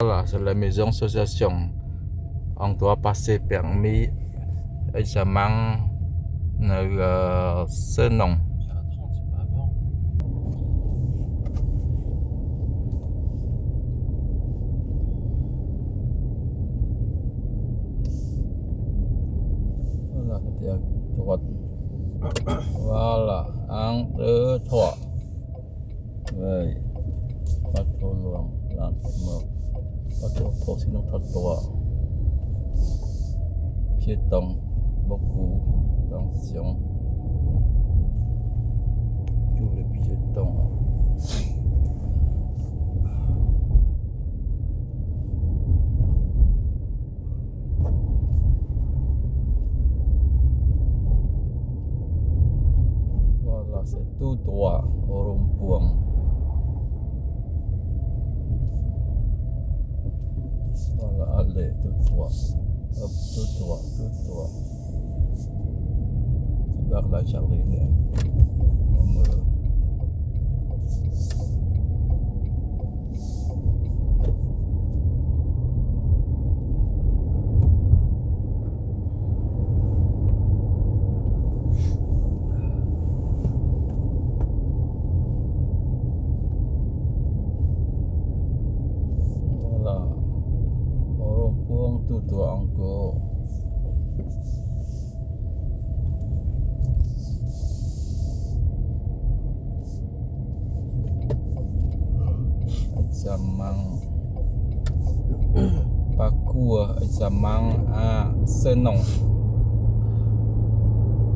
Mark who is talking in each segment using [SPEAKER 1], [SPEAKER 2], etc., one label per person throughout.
[SPEAKER 1] Voilà, c'est la maison association. On doit passer permis examen ce nom. Voilà, c'était à droite. Voilà, 1, 2, 3. Oui, pas trop loin. Lentement. Pas trop, sinon pas droit. Piéton, beaucoup. Attention. Tous les piétons. Voilà, c'est tout droit au rond-point. Voilà, allez, tout droit. Hop, tout droit, tout droit. Vers la jardinière. Voilà, au rond-point, tout droit encore. Examen parcours examen à Senon.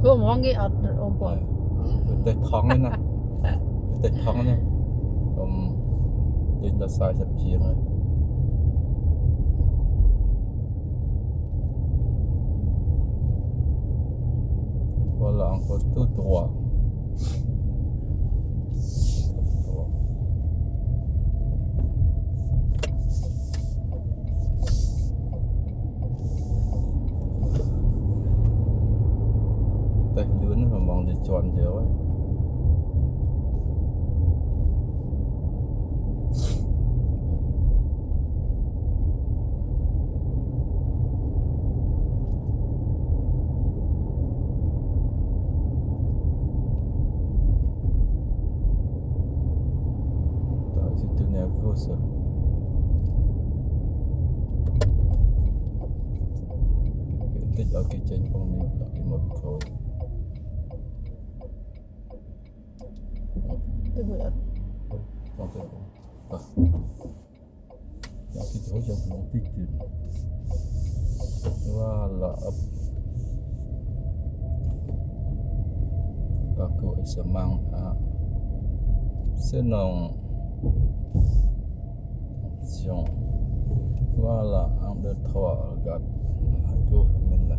[SPEAKER 2] Cô muốn nghe ở ôm bò.
[SPEAKER 1] Peut-être thắng đấy nè. Peut-être thắng đấy. Đến là sai sắp chiếng rồi. Voilà, encore tout droit. Tay lươn mà mong để tròn dẻo ấy. Situ ni agus lah. Kita okey change pun ni lagi makau.
[SPEAKER 2] Tôi vừa
[SPEAKER 1] Okey. Nak kita macam belum tidur. Voilà. Parcours examen à Senon. Attention. Voilà, 1, 2, 3, regarde. Aduh, là.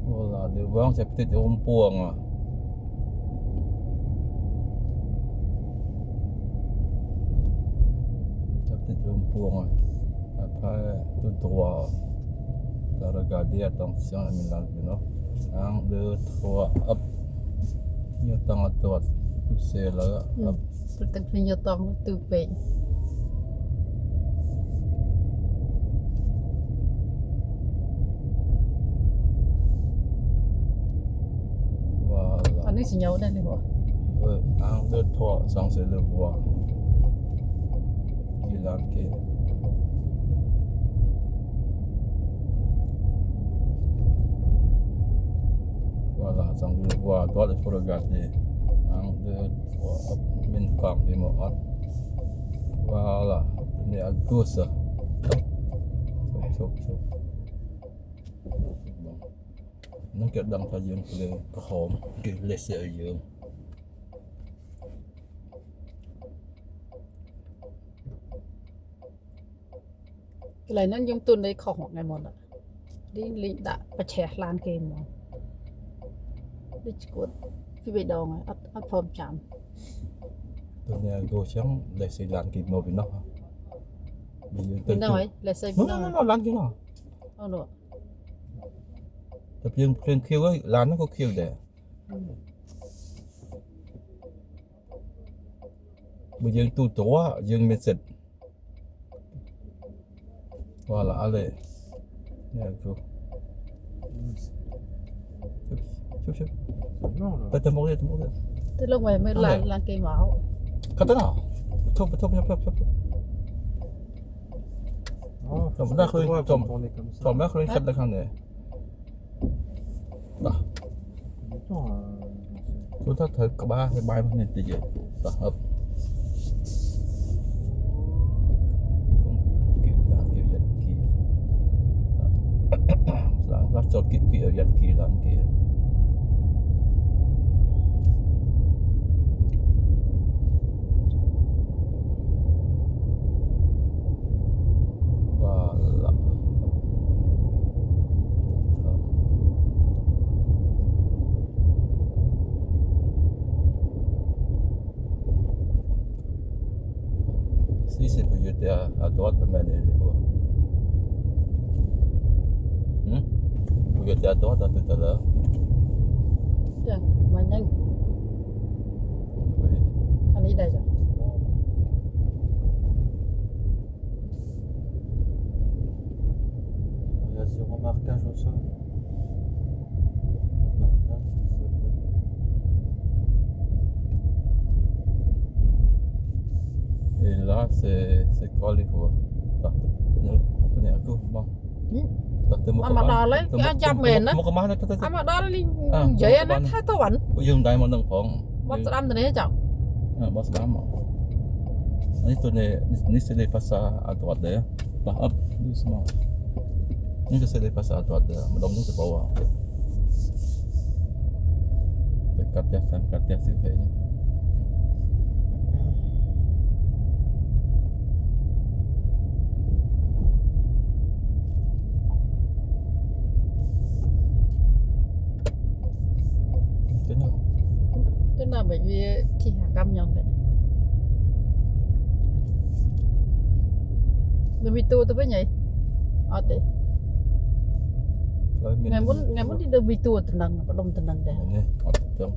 [SPEAKER 1] Voilà, devant c'est peut-être rond-point. C'est peut-être rond-point. Après, tout droit. Regardez, attention, non? 1, 2, 3, hop. Như tăng ở tuột. Tout c'est là, hop.
[SPEAKER 2] Tôi từng nhiều tông từ bể.
[SPEAKER 1] Voilà.
[SPEAKER 2] Anh ấy chỉ nhớ đây này hả?
[SPEAKER 1] Oui, 1, 2, 3, censé le voir. Il a que. Voilà, censé le voir. Droite, il faut regarder. 1, 2, 3, hop, min park di mohon. Voilà, ini à gauche. Chụp. Nó kẹt đằng phải dương lên có hòm cái lệ sẽ ở dương.
[SPEAKER 2] Cái này nó dùng tuần đấy khó hoặc ngày một ạ. Đi lính đã và trẻ lan kê mà. Đi cuốn cái bể đầu này ắt phom chạm.
[SPEAKER 1] Tôi nghe gauche lệ sẽ lan kịp màu bên nó.
[SPEAKER 2] Bên nào ấy? Lệ xây bên nào?
[SPEAKER 1] Nó lan cái nào?
[SPEAKER 2] Nữa.
[SPEAKER 1] Tập dương trên khiêu ấy, lan nó có khiêu để. bây giờ tu tua dương mình xịt và là ale nè cô chụp
[SPEAKER 3] Non, là.
[SPEAKER 1] tới tới một đi
[SPEAKER 2] Tức lúc mày mới
[SPEAKER 1] Okay.
[SPEAKER 2] lan cây máu.
[SPEAKER 1] cắt tới nào chụp
[SPEAKER 3] Oh,
[SPEAKER 1] Comme
[SPEAKER 3] parce
[SPEAKER 1] là,
[SPEAKER 3] que toi,
[SPEAKER 1] oui,
[SPEAKER 3] vous
[SPEAKER 1] Tom.
[SPEAKER 3] tournez comme ça.
[SPEAKER 1] còn mấy khối khăn được không nè đó
[SPEAKER 3] Du temps,
[SPEAKER 1] chúng ta thử có ba hay bài này thì gì đó hợp kiểu giật kia là chốt kiểu giật kia là kia và là si c'est pour jeter à droite de mener les voies. Pour jeter à droite tout à l'heure.
[SPEAKER 2] Chẳng mà nhanh.
[SPEAKER 1] Oui.
[SPEAKER 2] Anh đi đây rồi.
[SPEAKER 3] il y a 0 marquage au sol. Marquage.
[SPEAKER 1] Et là, c'est quoi les voies? Tenez un coup, bon.
[SPEAKER 2] Mà đò lấy cái chăm mền á.
[SPEAKER 1] Một cái máy nó
[SPEAKER 2] À mà đò lên
[SPEAKER 1] À,
[SPEAKER 2] vậy
[SPEAKER 1] một
[SPEAKER 2] nó
[SPEAKER 1] cái
[SPEAKER 2] thấy tao vẫn.
[SPEAKER 1] có dùng tay mà nâng phòng.
[SPEAKER 2] Bắt đâm từ đấy chẳng.
[SPEAKER 1] Bos lama. Ini tu ni se lepas à droite dia. Bah up doucement. Ni se lepas à droite dia. Melom tu ke bawah. Dekat dia sikitnya. Thế nào?
[SPEAKER 2] Tức là bởi vì chỉ hàng cam nhông đấy. Rồi bị tua tôi với nhỉ? Ở đây. Ngày muốn đi được bị tua từ nâng, có đông từ nâng đây.
[SPEAKER 1] Ini, trong.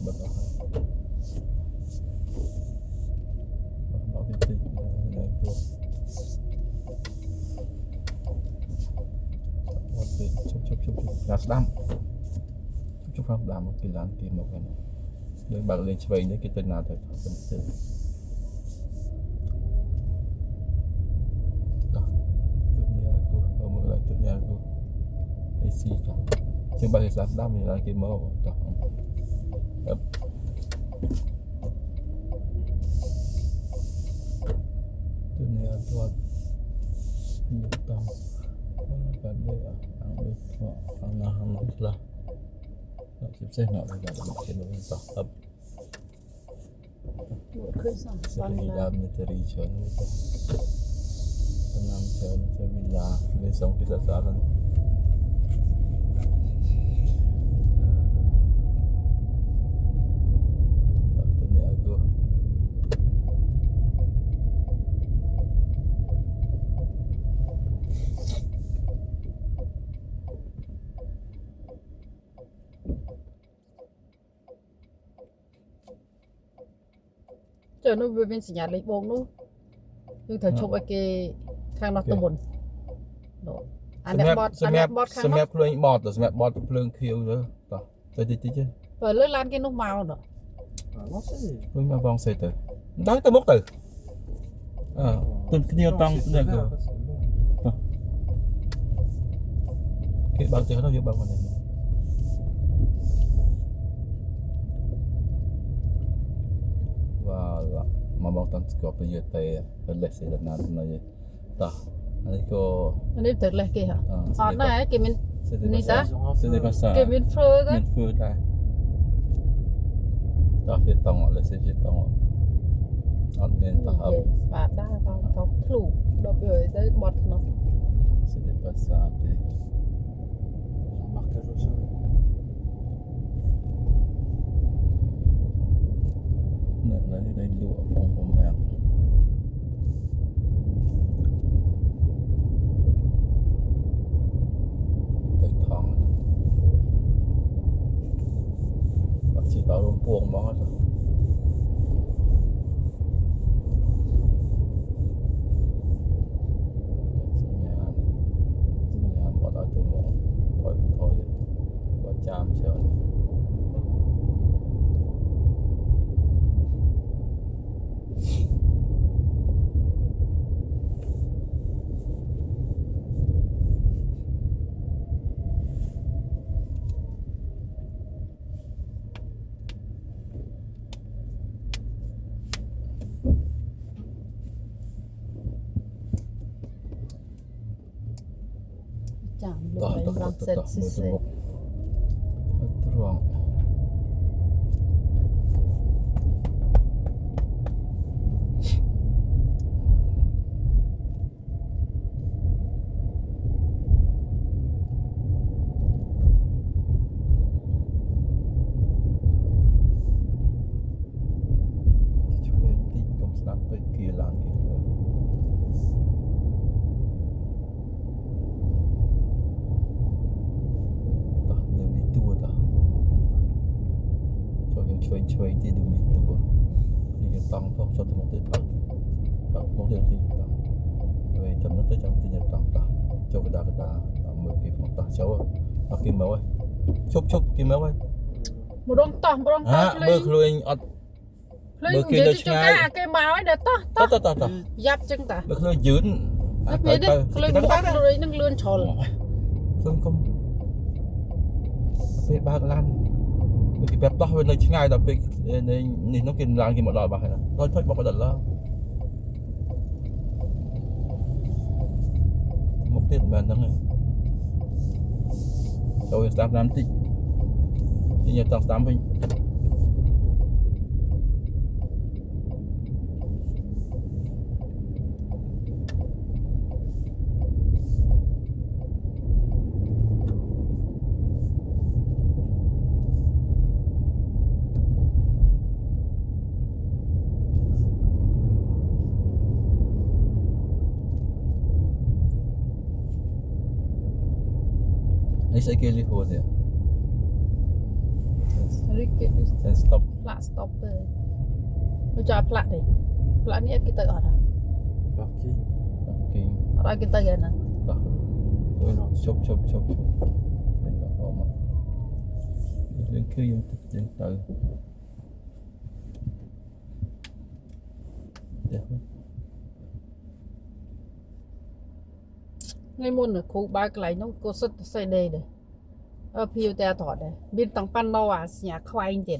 [SPEAKER 1] Betul. Nó titik này tu. Chụp gas đam. Chụp gas đam một cái làn kia một cái này. Để bạn lên chơi đấy cái tên nào thì không được. Đó. Dunia aku, mulai dunia aku. Isi kan. Yang bagi gas đam ni lagi mau. Đó. Yep. Dunia tuan. Ini tahu. Kan dia ambil Allah lah. Sukses nak juga mungkin untuk up
[SPEAKER 2] Khơi xong vâng là
[SPEAKER 1] Sevilla military chọn Nam chọn Sevilla lên xong kita jalan tak tanya aku
[SPEAKER 2] chờ nó về bên sinh nhật lấy bông nó nhưng thời chụp cái khang nó tụm bồn đó anh đẹp bọt khang nó
[SPEAKER 1] សម្រាប់ភ្លើងបតទៅសម្រាប់បតភ្លើងខៀវទៅតិចទេ
[SPEAKER 2] rồi lưỡi lan cái nó màu nữa
[SPEAKER 3] Ah, non, c'est.
[SPEAKER 1] ភ្លើងមកវងសេទៅដល់ទៅមុខទៅទុនគ្នាតង់
[SPEAKER 3] C'est
[SPEAKER 1] នេះ
[SPEAKER 3] vert,
[SPEAKER 1] ក៏
[SPEAKER 3] c'est bon.
[SPEAKER 1] គេបើកទៅទៅយកបើកមកនេះ Voilà, maman tante ko pa yete les se na na ye. Ta. Ani ko
[SPEAKER 2] anh em thực là kia hả ở
[SPEAKER 1] c'est
[SPEAKER 2] đây cái mình Ni ta?
[SPEAKER 1] C'est pas ça.
[SPEAKER 2] cái mình phơi đó
[SPEAKER 1] Min fu ta. Ta phía tông les se phía tông. On men ta hấp.
[SPEAKER 2] và đa vào vào lù đổ rồi tới bọt nó
[SPEAKER 1] C'est pas ça.
[SPEAKER 3] Un marquage au sol.
[SPEAKER 1] Nè đây lụa phòng mẹ. Tới thòng. Tao rôm puông mong hết rồi. Nhà bỏ đói từ mộ. Thôi có chạm chờ này.
[SPEAKER 2] Chạm lúc
[SPEAKER 1] Tah,
[SPEAKER 2] ấy
[SPEAKER 1] tah,
[SPEAKER 2] răng
[SPEAKER 1] tah,
[SPEAKER 2] xét
[SPEAKER 1] tah,
[SPEAKER 2] xí
[SPEAKER 1] mưa
[SPEAKER 2] xí.
[SPEAKER 1] từ mộ. Terang. Cuba tinggal sampai kilang gitu. Tah, demi tua tah. Cho yang cuy di demi tua. Ini tang tah, cho tu mesti tang. Tak mesti ti tang. Vậy chấm nó tới chấm ti tang tah. Cho cái đá mưa kia phong tah cháu. Kim máu ơi. Chúc kim máu ơi.
[SPEAKER 2] Một đống tỏ
[SPEAKER 1] Mưa khluên ọt.
[SPEAKER 2] Lên
[SPEAKER 1] Bữa kia
[SPEAKER 2] dưới
[SPEAKER 1] nó
[SPEAKER 2] đi cho
[SPEAKER 1] ngay.
[SPEAKER 2] cả cái máu ấy nè tỏ
[SPEAKER 1] Tah.
[SPEAKER 2] Giáp chân ta
[SPEAKER 1] Mưa khluên dướn.
[SPEAKER 2] Nó biết đi Lên bắt lưới nâng lươn tròn
[SPEAKER 1] Không. Pe bạc lan. Cái bẹp tao bên đây ngay đậpไปนี่น้องกินร้านกินหมดแล้วป่ะฮะthôiบอกกันแล้วmột tiền bàn đó này rồi 8 tỷ thì nhà tầng 8 bình Ini saya kira lihat dia.
[SPEAKER 2] Rikit
[SPEAKER 1] Saya stop.
[SPEAKER 2] Plak stop rồi Nó cho plak đi Plak ni kita ada
[SPEAKER 3] Parking.
[SPEAKER 1] Oke.
[SPEAKER 2] Orang kita gana
[SPEAKER 1] Tak. Chop. Enggak apa. Yang ke yang tahu. Ya.
[SPEAKER 2] Ngay muôn là khu ba cái này nó có sức xây đây đây phiêu ta thọ đây bên tầng pan đâu à nhà khoai anh tiền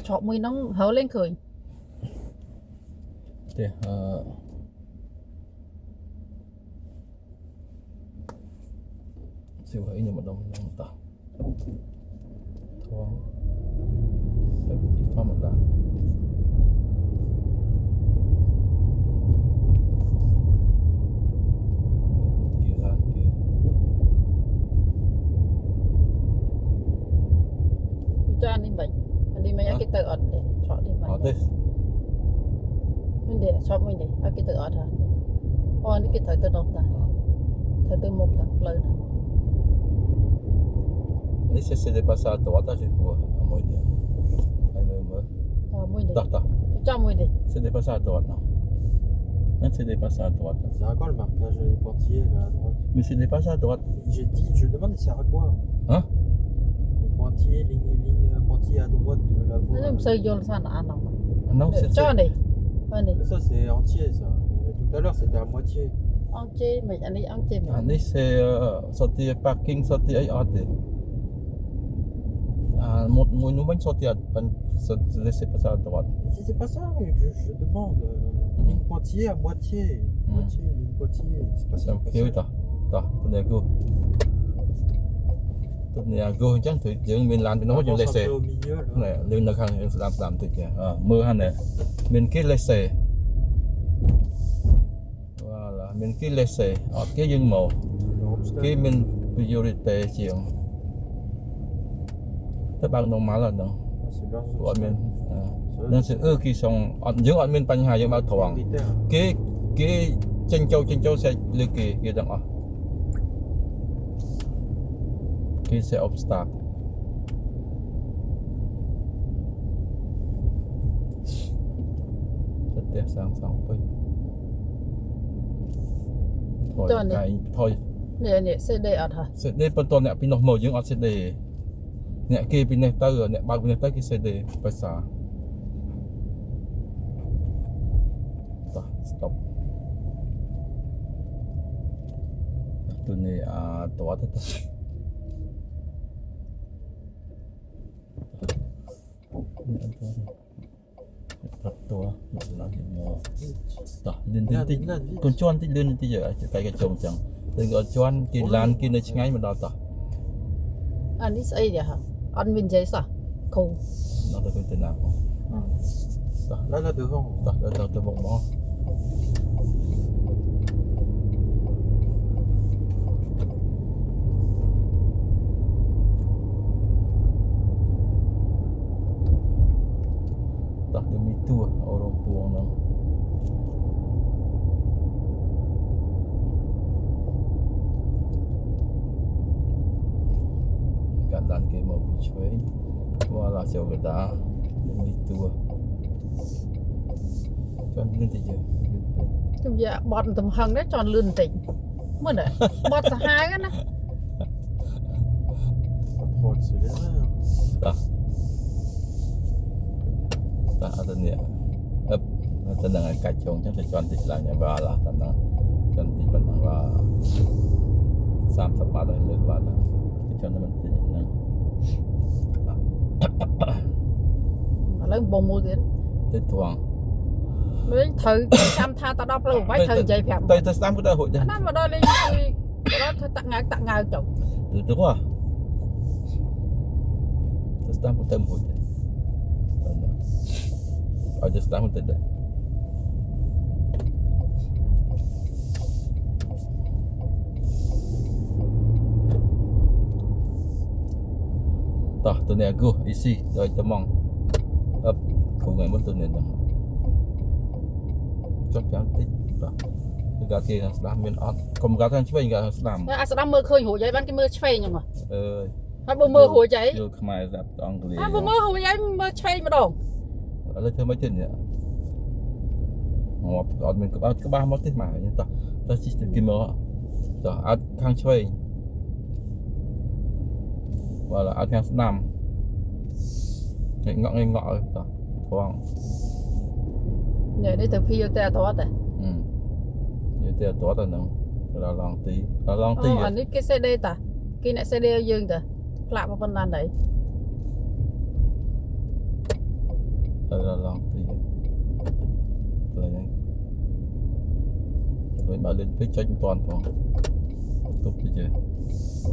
[SPEAKER 2] chọn mùi nó hớ lên khởi
[SPEAKER 1] Dia. Siapa ini macam tak. Tuang. Tapi kita macam.
[SPEAKER 2] cho anh đi mấy cái tự ở để chọn đi mấy
[SPEAKER 1] Artis.
[SPEAKER 2] mình để chọn mình để cái tự ở thôi anh cái thời tự đọc ta thời tự một ta lời này
[SPEAKER 1] Ini saya pasal tu atas itu amoy dia. Ai memang.
[SPEAKER 2] mình để
[SPEAKER 1] Tak.
[SPEAKER 2] cho mình để
[SPEAKER 1] Saya pasal tu atas. Nanti saya pasal tu atas.
[SPEAKER 3] C'est à quoi le marquage des portiers là à droite?
[SPEAKER 1] Mais c'est pasal tu atas.
[SPEAKER 3] Je demande ça sert à quoi?
[SPEAKER 1] Hein?
[SPEAKER 3] Les pointillés, ligne pointillé à droite de la
[SPEAKER 2] nó
[SPEAKER 3] voie.
[SPEAKER 2] dùng xây vô sao là ăn không
[SPEAKER 1] Non, c'est
[SPEAKER 2] cho đi anh đi
[SPEAKER 3] Mais ça c'est entier ça. Mais tout à l'heure c'était à moitié.
[SPEAKER 2] ăn chê mình anh đi ăn chê mình
[SPEAKER 1] Ini saya sorti parking sorti ai ada. Một mùi núi bánh sorti pan c'est pasal tu atas.
[SPEAKER 3] Si c'est pas ça que je demande. Ligne pointillé à moitié. Moitié, ligne pointillé. C'est pas ça.
[SPEAKER 1] Sam kêu ta. Ta, tu ni aku. Tu ni aku chẳng tu jeung min lan nó jeung
[SPEAKER 3] Avance un
[SPEAKER 1] lese.
[SPEAKER 3] peu au milieu là.
[SPEAKER 1] Này, lưng nó khang làm tuyệt nha. Mưa han này. Min cái lese. Voilà, min cái lese. Cái dương màu. Cái min priority chuyện. Các bạn normal là đâu.
[SPEAKER 3] C'est large.
[SPEAKER 1] Của mình. Nên sự khi xong dưỡng ở minបញ្ហាយើងបើត្រង់គេចេញចូលsẽលើគេទាំងអស់គេsẽ obstacle ះសាំងពេញថយ
[SPEAKER 2] នេះ CD អត់ហ៎
[SPEAKER 1] CD ប៉ុន្តែអ្នកពីនោះមកយើងអត់ CD អ្នកគេពីនេះទៅអ្នកបើកពីនេះទៅគេ CD ភាសាតោះ stop ទូនេះតើទៅប្រាប់តើមកឡើងមកតោះលឿនតិចកូនជន់តិចលឿនតិចតែគេចុងចឹងតែគាត់ជន់គេឡានគេនៅឆ្ងាយមកដល់តោះ
[SPEAKER 2] អានេះស្អីដែរហ៎អត់មាននិយាយសោះគ្រូ
[SPEAKER 1] ដល់ទៅទៅណា
[SPEAKER 3] Là, là devant.
[SPEAKER 1] តោះទៅមកតោះទៅមីទួអរំពួងហ្នឹងកាត់ដានគេមកពីឆ្វេងvoilàចូលកដាមីទួចាំលឿនតិចយឺតពេក
[SPEAKER 2] ខ្ញុំនិយាយបត់ទំហឹងដែរចន់លឿនបន្តិចមើលណាបត់សាហាវណា
[SPEAKER 3] Pas trop accéléré. Hein.
[SPEAKER 1] តោះអត់នេះអឹបទៅនឹងឲ្យកាច់ចុងចឹងទៅជន់តិចឡើងបាទឡាតាមហ្នឹងជន់តិចប៉ុណ្ណឹងបាទ30បាតដល់លើបាទទៅជន់តែមិនតិចហ្នឹង
[SPEAKER 2] ឥឡូវបងមួយទៀត
[SPEAKER 1] ទៅត្រង់
[SPEAKER 2] លេងត្រូវចាំថាទៅដល់ផ្លូវអ្វីត្រូវនិយាយប្រាប់
[SPEAKER 1] ទៅស្ដាំក៏ទៅរួចដែរ
[SPEAKER 2] ណាមកដល់លេងជួយដល់ធ្វើតាក់ងៅចុះ
[SPEAKER 1] ទៅហ៎ទៅស្ដាំក៏ទៅរួចដែរឲ្យទៅស្ដាំទៅដែរ tah tu ni aguh isi dari temang up kurang pun tu ni dah cok cantik dah dekat ke yang selam min ot kom kata cuy enggak selam
[SPEAKER 2] អាស្ដាំមើលឃើញរួចហើយបានគេមើលឆ្វេងហ្នឹង ហើយបើមើលរួចហើយ
[SPEAKER 1] យកខ្មែរស្ដាប់អង់គ្លេស
[SPEAKER 2] ហើយបើមើលរួចហើយមើលឆ្វេងម្ដង
[SPEAKER 1] ឥឡូវធ្វើមិនទេនេះងាប់អត់មានក្បាស់មកទេមកតោះតោះជិះទៅគេមកតោះអត់ខាងឆ្វេង voilà ở theo nằm ngay ngọ tao khoang
[SPEAKER 2] នេះនេះទៅភីទៅអត់ទេ
[SPEAKER 1] như thế tốt rồi nè là lòng tí
[SPEAKER 2] អានេះគេ CD តាគេអ្នក CD ឲ្យយើងតាផ្លាក់មកប៉ុណ្ណាដែរ
[SPEAKER 1] là lòng tí rồi đấy rồi bà lên phía tranh toàn phòng tụp thì chứ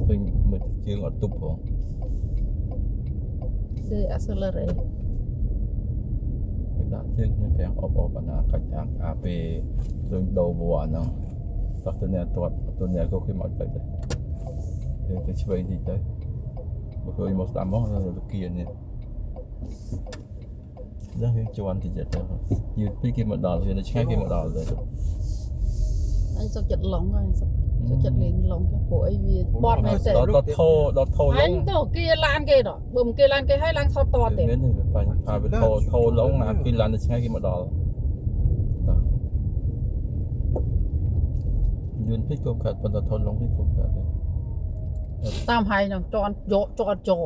[SPEAKER 1] mình chưa ở tụp phòng
[SPEAKER 2] គឺ accelerate
[SPEAKER 1] ដាក់ជើងនេះប្រាំងអបបណ្ណាកាច់អាងអាពេលដូចដូរវ៉ាហ្នឹងតោះទៅអ្នកទាត់ទៅអ្នកក៏គេមកទៅដែរទៅឆ្វេងតិចទៅបើឃើញមកស្ដាំមកទៅគៀននេះដល់វាជន់តិចទៅយឺតពីគេមកដល់វានៅឆ្ងាយគេមកដល់ទៅ
[SPEAKER 2] អញសុខចិត្តឡងហើយសុខចិត្តលេងឡងទៅព្រោះអីវាបត់មែនទេ
[SPEAKER 1] ដល់ធោឡ
[SPEAKER 2] អ
[SPEAKER 1] ង
[SPEAKER 2] ញទៅគេឡានគេដល់បើមិនគេឡានគេហើយឡើងថតតទៀត
[SPEAKER 1] មានទេបាញ់ថាវាធោឡងអាគេឡានទៅឆ្ងាយគេមកដល់តោះយឺនពេកក៏កាត់ប៉ុន្តែធោឡងពេកក៏កាត់ដែរ
[SPEAKER 2] តាមហើយនឹងចន់យកចោ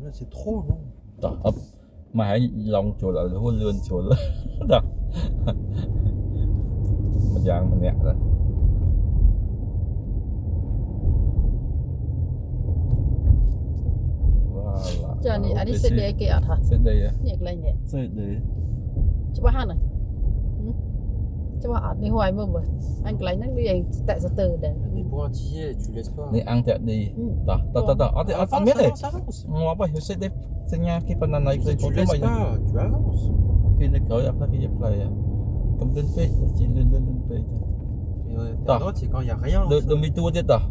[SPEAKER 3] Là, c'est trop long.
[SPEAKER 1] តោះអឹបមកហើយឡងចូលឲ្យហួលលឿនចូលតោះម្យ៉ាងម្នាក់ដែរ voilà
[SPEAKER 2] ចានេះអានេះ CD គេអត់ហ่ะ
[SPEAKER 1] CD
[SPEAKER 2] នេះកន្លែងនេះ
[SPEAKER 1] CD
[SPEAKER 2] ច្បាស់ហ្នឹងច្បាស់អត់នេះហួយមើលមើលអញកន្លែងហ្នឹងដូចឯងស្តែស្ទើដែរ
[SPEAKER 3] Les pointillés, tu laisses pas.
[SPEAKER 1] នេះអង្គតាក់ឌីតោះអត់ទេអត់មានទេ ងាប់ហើយ CD សញ្ញាគេប៉ុណ្ណាណៃឃើញ
[SPEAKER 3] Tu laisses pas, tu avances.
[SPEAKER 1] គេនៅក្រោយអត់ថាគេផ្លែកុំលឿនពេកជិះលឿនពេក
[SPEAKER 3] Et à droite, c'est quand il n'y a rien.
[SPEAKER 1] លើមីទួទៀតតោះ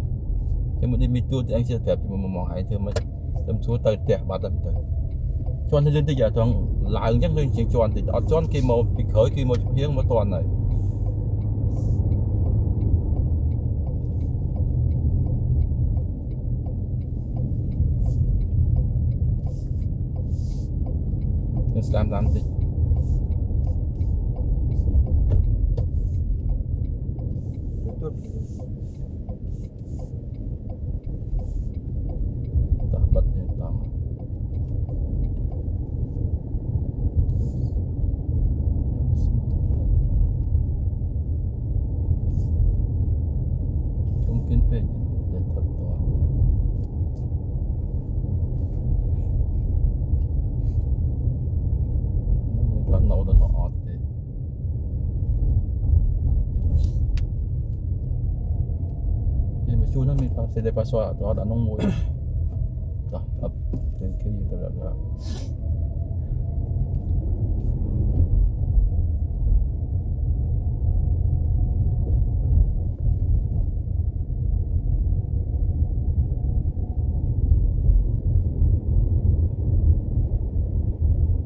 [SPEAKER 1] ខ្ញុំមិនមីទួទៀតអញជិះប្រាប់មកហើយធ្វើមិនខ្ញុំសួរទៅផ្ទះបាត់ទៅជន់ទៅលឿនតិចអាត្រង់ឡើងអញ្ចឹងដូចជាងជន់តិចអត់ជន់គេមកពីក្រោយគេមកជំហៀងមកតន់ហើយ ស្ដាំតិច chú nó mình sẽ để password đó đã nông mùi đó ấp đến cái gì tôi đã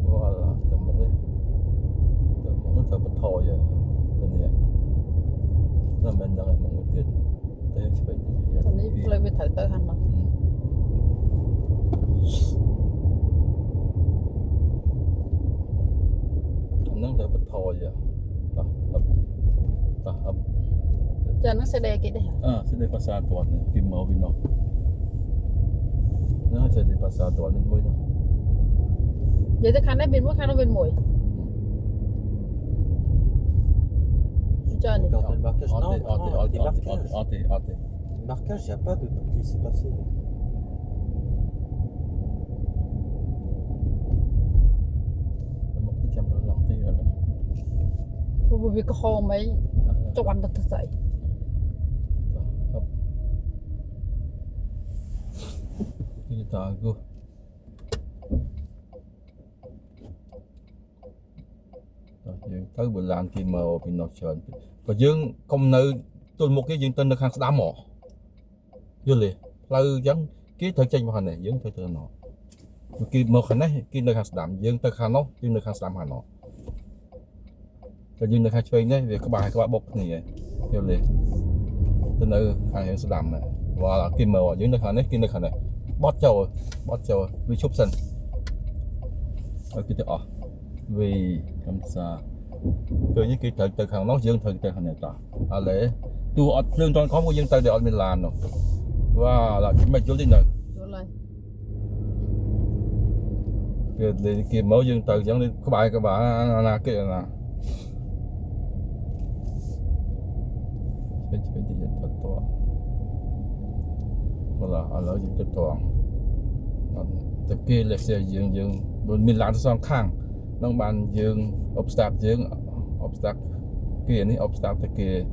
[SPEAKER 1] voilà tầm một nó thở bật thổi vậy tên này là mình đang một người tiền đây chỉ phải
[SPEAKER 2] ตอนนี้เลยไปถ่ายเตอร์หันเนาะ
[SPEAKER 1] nâng thở bật thổi vậy đó ấp đó ấp
[SPEAKER 2] จะนั่งแสดงกี่ได้
[SPEAKER 1] sẽ để passar tuần này kim màu vì nó sẽ để passar tuần lên môi nó
[SPEAKER 2] เดี๋ยวจะคันได้บินว่าคันต้องเป็นหมวยจอนี่
[SPEAKER 3] Quand t'as le marquage, non,
[SPEAKER 1] Ôtez,
[SPEAKER 3] non,
[SPEAKER 1] ôtez,
[SPEAKER 3] des
[SPEAKER 1] ôtez,
[SPEAKER 3] marquages.
[SPEAKER 1] ôtez, ôtez.
[SPEAKER 3] Le marquage, il n'y a pas de tout qui s'est passé.
[SPEAKER 1] Một cái chấm đó lòng ti rồi đó.
[SPEAKER 2] บุบิก็คอไหมจะวันตัดใส่
[SPEAKER 1] Đó, hấp. Cái ta go. Rồi,យើងទៅបលានគេមកពីនោះច្រើនបើយើងកុំនៅទល់មុខគេយើងទៅនៅខាងស្ដាំមកយល់ទេផ្លូវអញ្ចឹងគេត្រូវចេញមកខាងនេះយើងត្រូវទៅនោះគេមកខាងនេះគេនៅខាងស្ដាំយើងទៅខាងនោះយើងនៅខាងស្ដាំខាងនោះតែយើងនៅខាងឆ្វេងនេះវាក្បាលបុកគ្នាយល់ទេទៅនៅខាងស្ដាំហ្នឹងវ៉ាគេមកយើងនៅខាងនេះគេនៅខាងនេះបត់ចូលវាឈប់សិនឲ្យគេទៅអស់vì làm sao cứ như cái từ hàng nó dương từ hàng này ta à lẽ tu ở lương toàn có một dương từ để ở miền Lan rồi và là chúng mày chú đi nữa
[SPEAKER 2] ดูอะไร
[SPEAKER 1] cái kia mẫu dương từ giống như các bạn là cái là phải đi dân thật to hoặc là ở lỡ dân thật to từ kia là xe dương bên miền Lan sang khang nông bàn dương obstacle kia này obstacle kia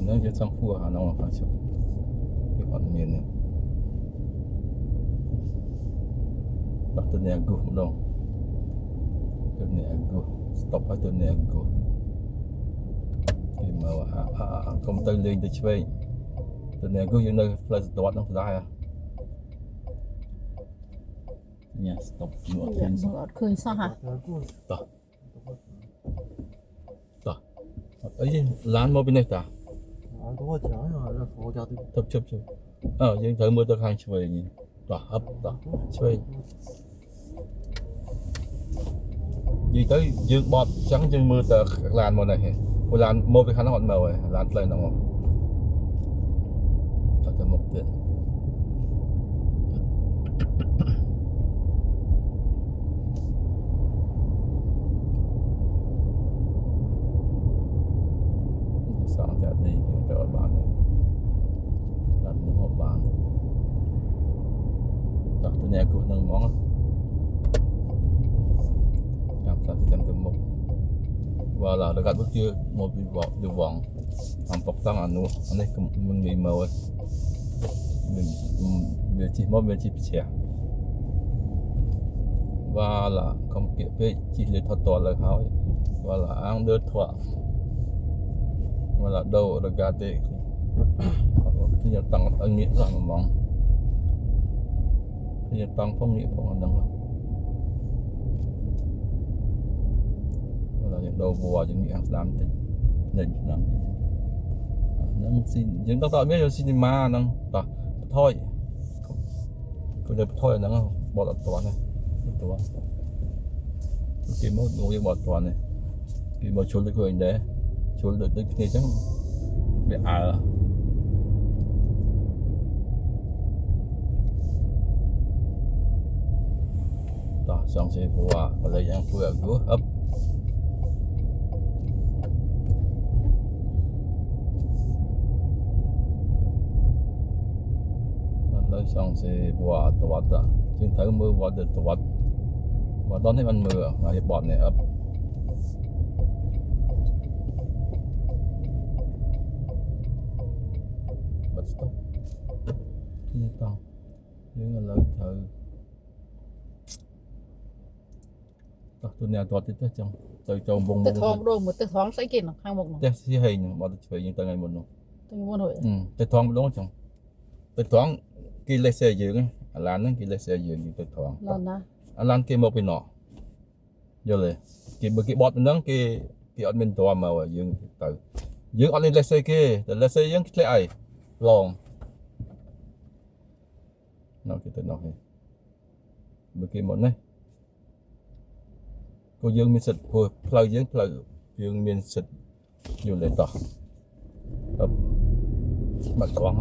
[SPEAKER 1] nóจะsang phua hà nông phải chưa cái con miền này bắt từ này go đâu từ này go stop ở từ này go cái mà công ty lên từ chơi từ này go như nơi là đọt nó ra à nha stop nữa
[SPEAKER 2] อย่า
[SPEAKER 1] thì
[SPEAKER 2] เบื่อคืนซะฮะ
[SPEAKER 3] À gauche.
[SPEAKER 1] đó ấy lán một bên này ta
[SPEAKER 3] À droite, il n'y a rien. Là, faut regarder.
[SPEAKER 1] chụp nhưng thấy mưa tới hàng chơi nhỉ đó hấp đó chơi gì tới dương bọt trắng dương mưa tới làn một này một làn một cái khăn nó còn màu rồi làn lên nó cho tới một tiền sáng chạy đi những cái bạn này đặt những hộp bạn đặt từ nhà của nâng món làm sao thì chăm từng một và là dekat bước chưa một bị vòng làm bọc tăng ăn luôn anh ấy mình nghĩ màu ấy mình chỉ một mình chỉ trẻ và là không kịp với chỉ lấy thật to lời hỏi và là ăn đơn thoại mà là đâu là gà tệ thì nhà tăng anh nghĩ rằng mà mong thì nhà tăng không nghĩ phong năng mà là những đầu bùa những nghĩ ăn làm thì nên làm năng xin những tao biết rồi xin ma năng ta thôi bây giờ thôi năng bỏ lọt toán này toán cái mốt ngồi bỏ toán này cái bỏ trốn được người đấy trốn được tới kia chắc bị đó xong sẽ qua và lấy những vừa gúa ấp lấy xong sẽ qua toát đó chính thấy mưa qua được toát và đón thấy ăn mưa là cái bọn này ấp បាត់ stop នេះតោះយើងឥឡូវត្រូវតោះទូនេះអត់ទៀតទេចឹងទៅចូលវង
[SPEAKER 2] ទឹកថងដូរមួយទឹកថងស្អីគេខាងមុខនោះ
[SPEAKER 1] ផ្ទះស៊ីហេងបត់ទៅឆ្វេងយើងទៅថ្ងៃមុននោះ
[SPEAKER 2] ទៅមុនហើយ
[SPEAKER 1] ទៅថងម្ដងចឹងទៅថងគេលេសសេយើងអាឡានហ្នឹងគេលេសសេយើងទៅថង
[SPEAKER 2] ឡើយណា
[SPEAKER 1] អាឡានគេមកពីណោះយល់ទេគេបើគេបត់ប៉ុណ្ណឹងគេអត់មានតមកយើងទៅយើងអត់មានលេសសេគេតែលេសសេយើងធ្លាក់អីឡងណោះគេទៅណោះហេបើគេមកនេះក៏យើងមានសិទ្ធព្រោះផ្លូវយើងមានសិទ្ធយល់ទេតោះបាត់ត្រង់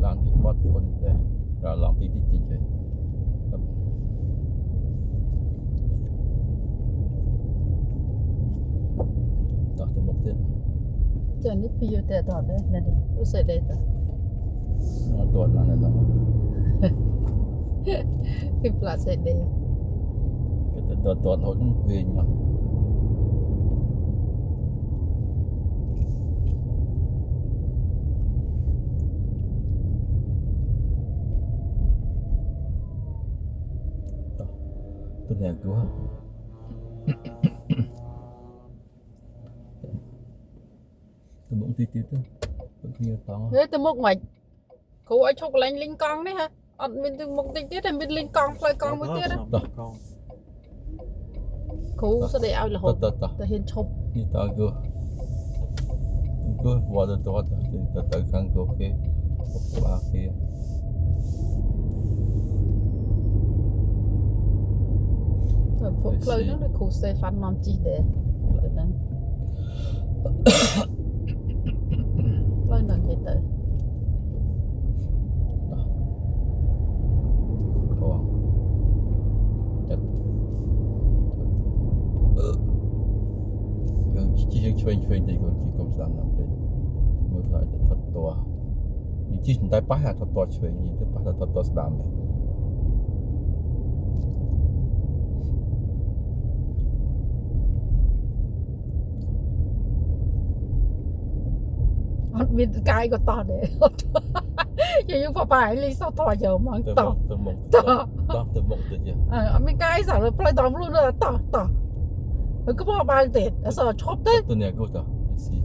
[SPEAKER 1] ឡានគេបត់ខ្លួនដែរដល់ឡងតិចហីតោះទៅមុខទៀត
[SPEAKER 2] ចានេះពីទៅតដែរមែនទេឧស្សាហ៍ទេត
[SPEAKER 1] អត់ទាន់ណាស់ហ្នឹង
[SPEAKER 2] ពីផ្លាសេដេ
[SPEAKER 1] គេទៅទាន់ហូតវិញអត់ទៅអ្នកគូទៅមុខទីទៀតទៅគ្នាតង់
[SPEAKER 2] ហេទៅមុខមិនគ្រូឲ្យឈប់កន្លែងលីងកង់នេះហ៎អត់មានទៅមុខតិចទៀតតែមានលីងកង់ផ្លូវកង់មួយទៀត
[SPEAKER 3] Con.
[SPEAKER 2] គ្រូស្ដីឲ្យរហូត
[SPEAKER 1] ទៅ
[SPEAKER 2] តែហ៊ានឈប់
[SPEAKER 1] នេះតើគូវត្តទៅខាងគូគេបាគេ
[SPEAKER 2] ពួកផ្លូវហ្នឹងដូចគ្រូស្តេហ្វាន់នាំជីដែរផ្លូវហ្នឹងផ្លូវហ្នឹងគេទៅ
[SPEAKER 1] ខងចិត្តយើងជិះឆ្វេងតិចគាត់ជិះកុំស្ដាំណាស់ពេកមើលខ្លាចទៅថត់តោះនិយាយតែប៉ះអាថត់តោះឆ្វេងនេះទៅប៉ះទៅថត់តោះស្ដាំនេះ
[SPEAKER 2] អត់មានកាយក៏តោះដែរយើងបបាយលីសតោះយកមក
[SPEAKER 1] ទៅ
[SPEAKER 2] តោះ
[SPEAKER 1] ទៅមុខទៅមុខទៅទៀត
[SPEAKER 2] អត់មានកាយសោះផ្លូវតមលូនតោះហើយក៏មកបើកទៀតអត់សឈប់ទៅ
[SPEAKER 1] ទៅអ្នកគូតោះស៊ី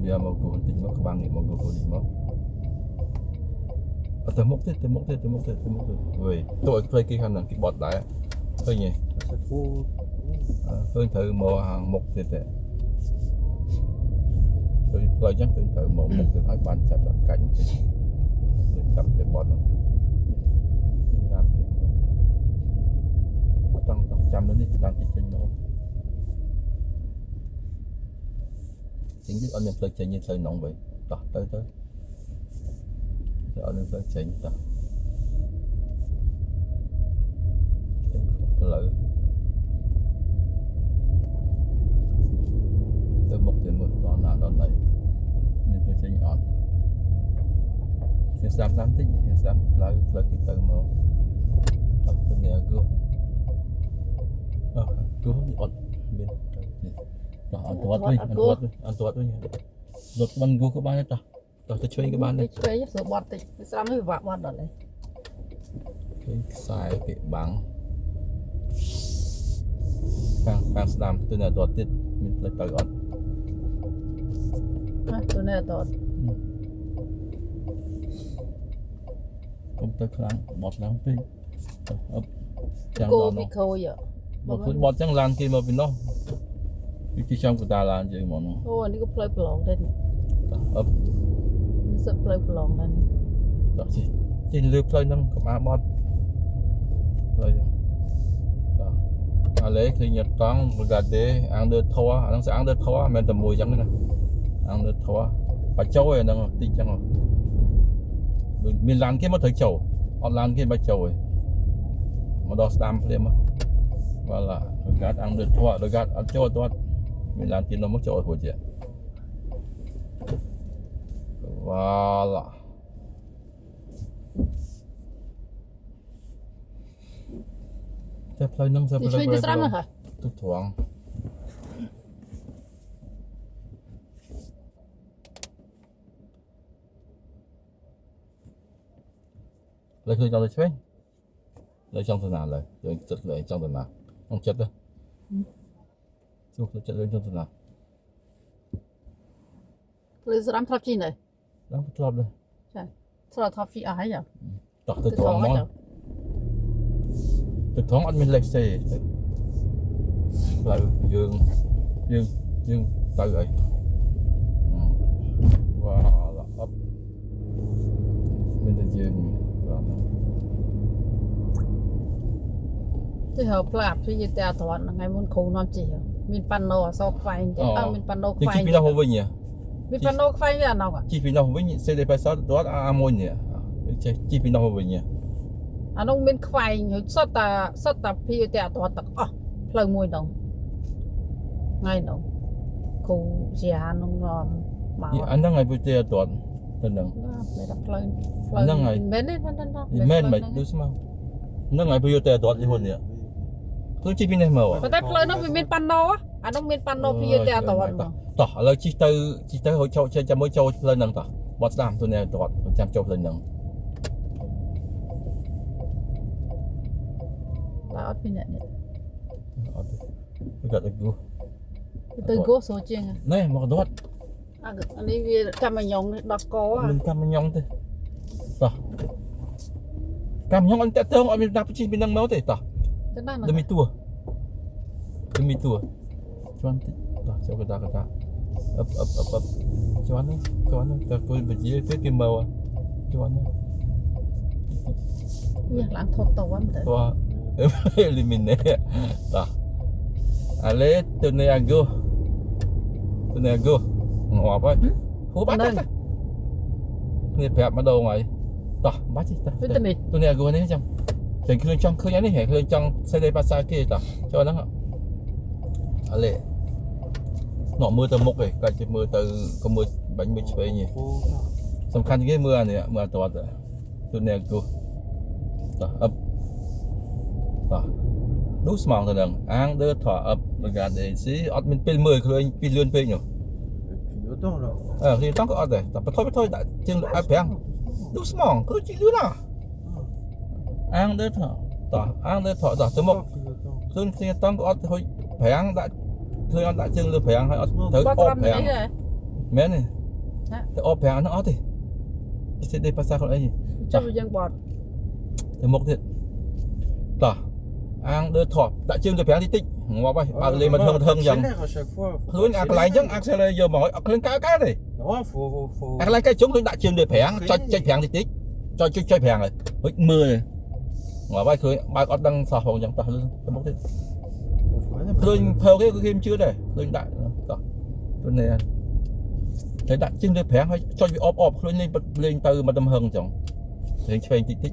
[SPEAKER 1] វាមកគូបន្តិចមកក្បាំងនេះមកគូនេះមកទៅមុខទៀតវិញទៅឲ្យផ្លេគេខាងហ្នឹងគេបត់ដែរឃើញទេ
[SPEAKER 3] C'est trop.
[SPEAKER 1] ឃើញត្រូវមកហាងមុខទៀតទេទៅផ្លូវចឹងទៅត្រូវមកមុខទៅឲ្យបានចាប់ដល់កាញ់ទៅចាប់ទៅបត់ហ្នឹងឡានគេមកតង់ចាំនៅនេះឡានគេចេញមកចេញទៅអត់មានផ្លូវចេញទេផ្លូវនងវិញតោះទៅអត់មានផ្លូវចេញតោះចេញផ្លូវ ទៅមុខទៅមើលដល់ណាដល់ណីនេះទៅចេញអត់យើងស្ដាប់តិចយើងស្ដាប់ផ្លូវគេទៅមកអត់ទៅនេះគូគូអត់មានទៅនេះតោះអត់ទាត់វិញអត់ទាត់វិញរត់បានគូក៏បានដែរតោះទៅឆ្វេងក៏បានដែរ
[SPEAKER 2] ឆ្វេងស្រួលបត់តិចស្ដាំនេះពិបាកបត់ដល់ហើយ
[SPEAKER 1] គេខ្សែគេបាំងខាងស្ដាំទៅនៅអត់ទាត់ទៀតមានផ្លូវទៅអត់
[SPEAKER 2] ទៅនេះតោះ
[SPEAKER 1] កុំទៅខ្លាំងបត់ឡើងពេកអត់ចាំ
[SPEAKER 2] គោ
[SPEAKER 1] ដល់
[SPEAKER 2] ពី
[SPEAKER 1] នោះ
[SPEAKER 2] ខូច
[SPEAKER 1] មកឃើញបត់ចឹងឡានគេមកពីនោះពីចំកតាឡានយើងមកនោះ
[SPEAKER 2] អូនេះក៏ផ្លូវប្រឡងដែរនេះ
[SPEAKER 1] អត់
[SPEAKER 2] សិតផ្លូវប្រឡងដែរនេះ
[SPEAKER 1] តោះជិះលើផ្លូវហ្នឹងក្បាលបត់ផ្លូវចឹងតោះអាឡេឃើញតង់ Bugatti អាងដឺធัวអាហ្នឹងស្អាងដឺធัวមិនមែនតែមួយចឹងណាអាងដឺធัวបាច់ចូលឯហ្នឹងតិចចឹងមានឡានគេមកត្រូវចូលអត់ឡានគេបាច់ចូលឯងមកដល់ស្ដាំភ្លាមមកបាទឡាកាត់អាងដឺធัวដល់កាត់អត់ចូលទាត់មានឡានគេនោះមកចូលរួចទៀតVoilà. Thế play nâng ra
[SPEAKER 2] đi chơi đi sắm hả
[SPEAKER 1] Tốt thoáng lấy khơi trong đây chơi lấy trong tuần nào lấy rồi chật lấy trong tuần nào không chật đâu chụp chật lấy trong tuần nào
[SPEAKER 2] ព្រឺស្រាំធ្លាប់ជីនេះ
[SPEAKER 1] đang bắt lọp đây
[SPEAKER 2] ចាស្រាធ្លាប់ជីអស់ហើយចា
[SPEAKER 1] tỏ
[SPEAKER 2] ទៅ
[SPEAKER 1] từ
[SPEAKER 2] ថង
[SPEAKER 1] thoáng
[SPEAKER 2] ហើយ
[SPEAKER 1] món
[SPEAKER 2] ចា
[SPEAKER 1] từ thoáng ăn mình lệch xe lại dương dương dương từ rồi và là ấp mình là dương và
[SPEAKER 2] ទៅហៅផ្លាប់ទៅយតែអត់ទាន់ថ្ងៃមុនគ្រូនាំជីមានប៉ាណូអសខ្វែងទេអត់មានប៉ាណូ
[SPEAKER 1] nhưng
[SPEAKER 2] ខ្វែ
[SPEAKER 1] chi
[SPEAKER 2] ង
[SPEAKER 1] phí nào không vinh nhỉ
[SPEAKER 2] មានប៉ាណូខ្វែងទេអានោះ
[SPEAKER 1] chi phí nào không vinh xe đây phải sao đó à môn nhỉ chi phí nào không vinh nhỉ
[SPEAKER 2] អានោះមានខ្វែងហើយសុទ្ធតែភីតែអត់ទាន់ទាំងអស់ផ្លូវមួយនោះថ្ងៃនោះគ្រូជានោះនាំមក
[SPEAKER 1] anh đang ngày buổi trưa tuần tuần đằng
[SPEAKER 2] មិនដល់ផ្លូវ
[SPEAKER 1] ហ្នឹងហើយ
[SPEAKER 2] មែនទេមែន
[SPEAKER 1] men mày đưa xem nó ngày buổi trưa tuần đi hôn nhỉ cứ chi phí này mà
[SPEAKER 2] ប៉ុន្តែផ្លូវនោះវាមានប៉ាណូអានោះមានប៉ាណូភីតែអត់ទាន់មក
[SPEAKER 1] tỏ là chi tới hồi châu chơi mới châu lên nâng tỏ bọt đam tôi này tuần trăm châu lên nâng
[SPEAKER 2] តែអត់មានអ្នកនេះ
[SPEAKER 1] bây giờ được gu
[SPEAKER 2] ទៅគោសូជាង
[SPEAKER 1] này mà đốt
[SPEAKER 2] អានេះវាកម្មញងដល់ក
[SPEAKER 1] mình cam nhong thế tỏ cam nhong anh tết thương anh mình đạp chi mình nâng máu thế tỏ
[SPEAKER 2] ទៅណា
[SPEAKER 1] demi tua cuman tỏ cho cái ta ấp cuman ta coi bây giờ cái kim màu cuman
[SPEAKER 2] វាឡើងថតតវ៉ាំទៅ
[SPEAKER 1] tua eliminate tỏ ale từ này ago ngỏ vậy hú bắt ta này bẹp mà đầu ngoài tỏ bắt chứ ta
[SPEAKER 2] វាទៅនេះ
[SPEAKER 1] tôi này ago này chăng thì khơi trong khơi nhá này hẻ khơi trong xây đây passa kia tỏ cho nó ale nọ mưa từ mục này cái mưa từ có mưa bánh mì chơi nhỉ sầm khăn cái mưa này mưa toát rồi tôi này ago tỏ ấp tỏ đúng mong thôi đừng ăn đưa thọ ấp gà để xí ọt mình pin 10 khơi pin lươn pin nhỉ thì tao có ọt này tập thôi đã chừng ai phải ăn đúng mong cứ chỉ lươn à ăn đưa thọ tỏ tới một khơi thì tao có ọt thôi phải ăn đã khơi ăn đã chừng lươn phải ăn hay ọt tới
[SPEAKER 2] បាត់
[SPEAKER 1] ọt
[SPEAKER 2] 5
[SPEAKER 1] phải
[SPEAKER 2] នេះ
[SPEAKER 1] ăn mẹ này tới ọt phải ăn nó ọt thì sẽ đây passa con ấy gì
[SPEAKER 2] ចុះវាយើងបត់
[SPEAKER 1] tới một thiệt tỏ ăn đưa thọ đã chừng lươn phải ăn thì tích ngó bay bà lên mà thương dần luôn ăn lại giống ăn xe lên giờ mỏi lên cá này ăn lại cái chúng tôi đã trường để phèn cho chơi phèn thì tí cho chơi phèn rồi với mưa này ngỏ bay khơi bay có đăng sò hồng chẳng tao luôn cái mốc thế khơi theo cái game chưa đây khơi đại rồi bên này thấy đã trường để phèn hay cho bị ốp khơi lên từ mà đâm hơn chẳng thì chơi tí tí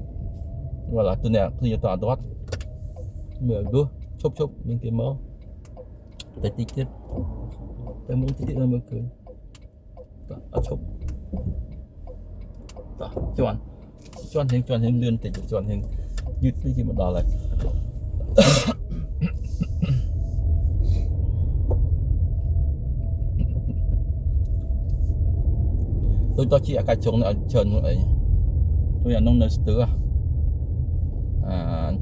[SPEAKER 1] gọi là từ này từ toàn toát mưa đua chụp những cái mỡ để tí tiếp tôi muốn tí nữa mới cười ở chụp chọn hình lươn tỉnh chọn hình dứt đi khi mà đỏ lại tôi cho chị cái trống ở trần vậy tôi là nông nợ tứ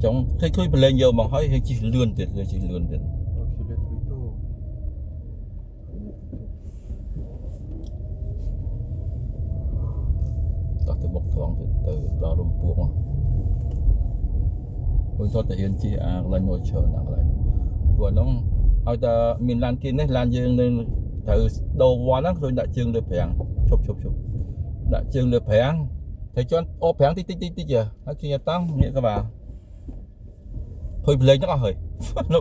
[SPEAKER 1] trong khi lên nhiều mà hỏi hình chỉ lươn tiền từ một thoáng từ đó rung buông tôi cho thể hiện chi là ngồi chờ nặng lại của nó ở ta miền Lan kia này Lan dương nên từ đầu qua nó tôi đã chương được phèn chụp đã chương được phèn thầy cho ô phèn tí giờ nó kia tăng nghĩa các bạn hơi lên nó hơi nó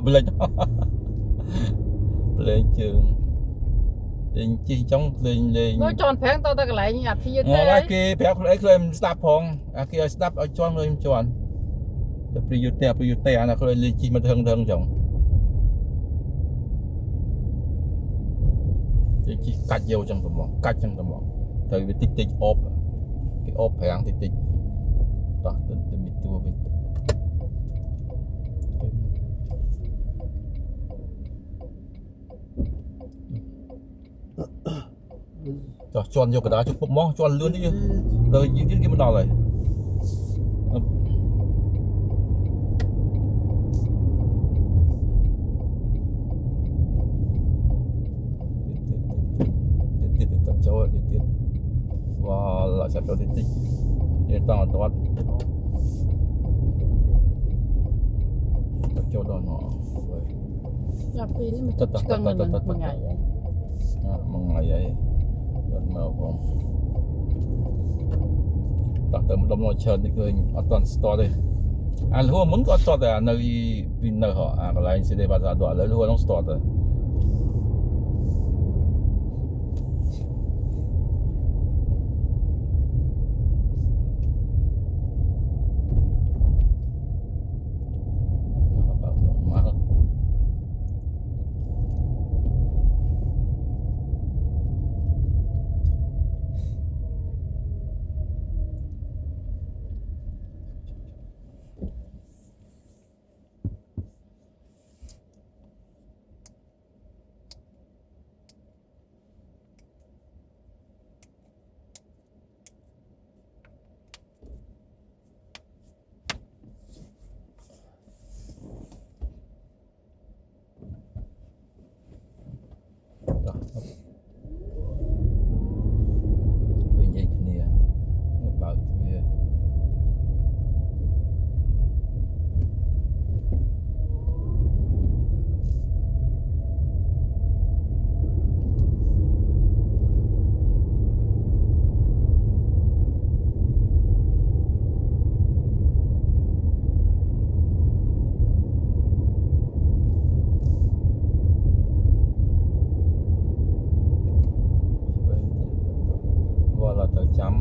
[SPEAKER 1] lên trường lên chi trong lên
[SPEAKER 2] មកចន់ប្រាំងទៅកន្លែងអាភីទេ
[SPEAKER 1] ngồi kia béo lấy lên stop phong kia stop ở cho lên chọnแต่ประโยชน์แต่นะเขาเลยจีมาเทิงจังจีกัดเยี่ยวจังตัวมองแต่ไปติดอบcáiอบแพงติดต่อตัวมีตัวไปchọn vô cái đó chụp bóng chọn lươn đi chứ rồi những cái mình đòi này chỗ đi tiếp và lại sẽ cho đi tích để tăng toàn chỗ đó nó rồi
[SPEAKER 2] យ៉ាពីនេះមិន
[SPEAKER 1] តើតើ
[SPEAKER 2] ឆ្កឹង
[SPEAKER 1] តើ
[SPEAKER 2] នឹង
[SPEAKER 1] តើ
[SPEAKER 2] មួយថ្ងៃហើយ
[SPEAKER 1] một ngày ấy gần mờ không đặt tới một đống nồi chợ thì người ở toàn store đây lúa muốn có store là nơi pin nơi họ cái này sẽ để bao giờ đợi lấy lúa trong store rồi vậy cái này bảo về là tới chấm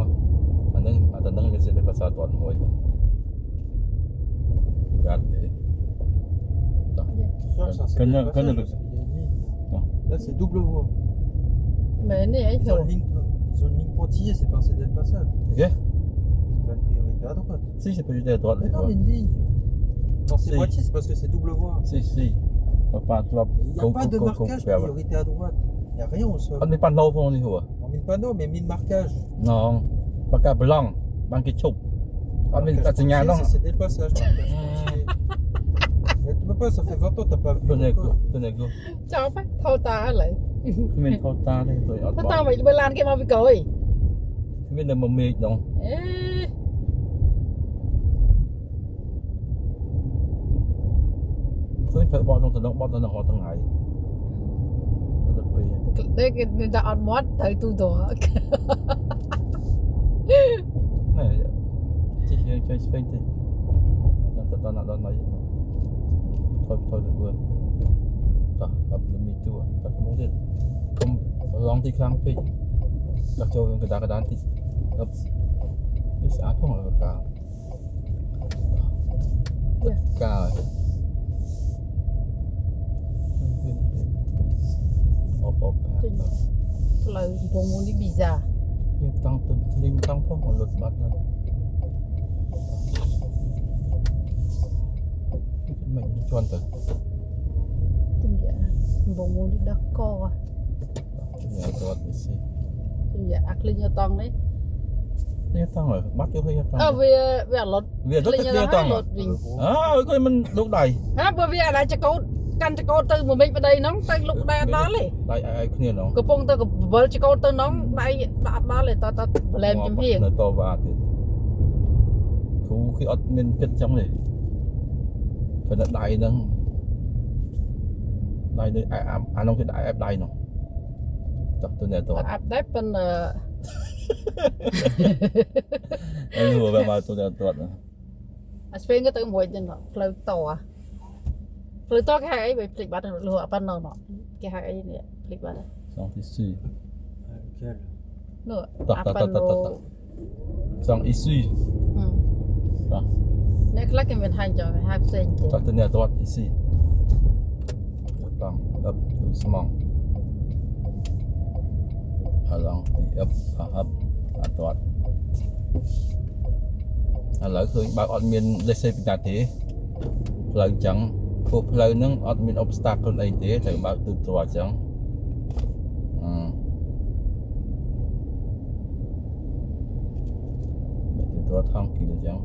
[SPEAKER 1] anh đang sẽ để pasar tuần mùi gạt để
[SPEAKER 3] Ça, ça, c'est
[SPEAKER 1] Connu-
[SPEAKER 3] des passages,
[SPEAKER 1] connu-
[SPEAKER 3] parce qu'il y a une ligne.
[SPEAKER 1] Non.
[SPEAKER 3] Là, c'est double voie.
[SPEAKER 2] មែននេះអី
[SPEAKER 3] Ils ont une ligne pointillée, c'est passé dès le passage.
[SPEAKER 1] ok
[SPEAKER 3] C'est pas une priorité à droite.
[SPEAKER 1] si c'est pas juste à droite
[SPEAKER 3] Mais non,
[SPEAKER 1] quoi.
[SPEAKER 3] mais une ligne. Quand c'est
[SPEAKER 1] Si.
[SPEAKER 3] moitié, c'est parce que c'est double voie.
[SPEAKER 1] si pas trop
[SPEAKER 3] Il n'y a pas de marquage priorité à droite. Il n'y a rien au sol.
[SPEAKER 1] anh đi pan đâu không đi hùa
[SPEAKER 3] On met pas non, mais mine marquage.
[SPEAKER 1] non pas cả blanc bằng cái chụp anh mình
[SPEAKER 3] Marquage
[SPEAKER 1] đặt nhà
[SPEAKER 3] pointillé,
[SPEAKER 1] nó
[SPEAKER 3] c'est dès le passage. Marquage pointillé. Mais tu peux pas, ça fait 20 ans, t'as pas vu.
[SPEAKER 1] tôi này
[SPEAKER 3] encore.
[SPEAKER 1] tôi này cô
[SPEAKER 2] ចប់ហើយថោតាហើយឡើយ
[SPEAKER 1] mình thâu ta đây rồi ở
[SPEAKER 2] ថោតា
[SPEAKER 1] bỏ
[SPEAKER 2] មិនបើឡានគេមកពីក្រោយ
[SPEAKER 1] mình đừng mà mê đâu
[SPEAKER 2] អេ
[SPEAKER 1] tôi phải bỏ trong tận động bỏ trong họ thằng ngày rất bì
[SPEAKER 2] នេះគេដាក់អត់មាត់ត្រូវទូទៅ
[SPEAKER 1] này chỉ chơi chơi thì nó tận mấy thôi được luôn ta ập được mình tua ta không muốn không lóng thì khang phi đặt cho cái đàn thì ập cái xã không là cả tất cả ập
[SPEAKER 2] ចេញផ្លូវកំពង់មុននេះប៊ីហ្សា
[SPEAKER 1] nhưng tăng từng linh tăng phong một luật bắt này mình chọn từ
[SPEAKER 2] ជំយ៉ាកំពង់មុននេះដោះក
[SPEAKER 1] nhà tuột đi xí
[SPEAKER 2] ជំយ៉ាអាក្លិញតង់នេះ
[SPEAKER 1] នេះtăng rồi bắt vô hơi tăng
[SPEAKER 2] អើវាអត់លត់
[SPEAKER 1] វារត់ទៅគ្នាតង់
[SPEAKER 2] លត់វិញ
[SPEAKER 1] អើយមិនលុកដៃ
[SPEAKER 2] ហាបើវាអាចចកោតកាន់ចកោតទៅមួយមេឃប្តីហ្នឹងទៅលុកដែរអត់ដល់ទេ
[SPEAKER 1] ដៃឲ្យគ្នានោះ
[SPEAKER 2] កំពុងទៅកវលចកោតទៅហ្នឹងដៃដាក់អត់ដល់ទេតប្លែមចំហៀង
[SPEAKER 1] នៅតវ៉ាទៀតគ្រូគេអត់មានគិតចឹងទេព្រោះដៃហ្នឹងដៃនេះអានោះគេដៃអែបដៃនោះចាប់ទៅអ្នកតត
[SPEAKER 2] អាប់ដែរប៉ុន្តែ
[SPEAKER 1] អីហួរមកទៅអ្នកតត
[SPEAKER 2] អាស្វេងក៏ទៅមួយចឹងផ្លូវតផ្លូវតគេហៅអីបើភ្លេចបាត់លុះអត់ប៉ុណ្ណោះគេហៅអីនេះភ្លេចបាត់
[SPEAKER 1] សងទីស៊ី
[SPEAKER 3] Lequel
[SPEAKER 2] នោះ
[SPEAKER 1] ត
[SPEAKER 2] អា
[SPEAKER 1] ត
[SPEAKER 2] ប៉ា
[SPEAKER 1] ត
[SPEAKER 2] ឡូ
[SPEAKER 1] តសងអ៊ីស៊ីត
[SPEAKER 2] អ្នកខ្លះគេមានហៅចឹងហៅផ្សេងទៀត
[SPEAKER 1] ចាប់ទៅអ្នកតតអ៊ីស៊ីតង់អឹបទៅស្មងអឡងទីអឹបអឹបអត់តតឥឡូវឃើញបើអត់មានលេខសេពីតាទេផ្លូវចឹងព្រោះផ្លូវហ្នឹងអត់មាន obstacle អីទេត្រូវបើកទូទ្រាំចឹងទូទ្រាំថងគីលចឹង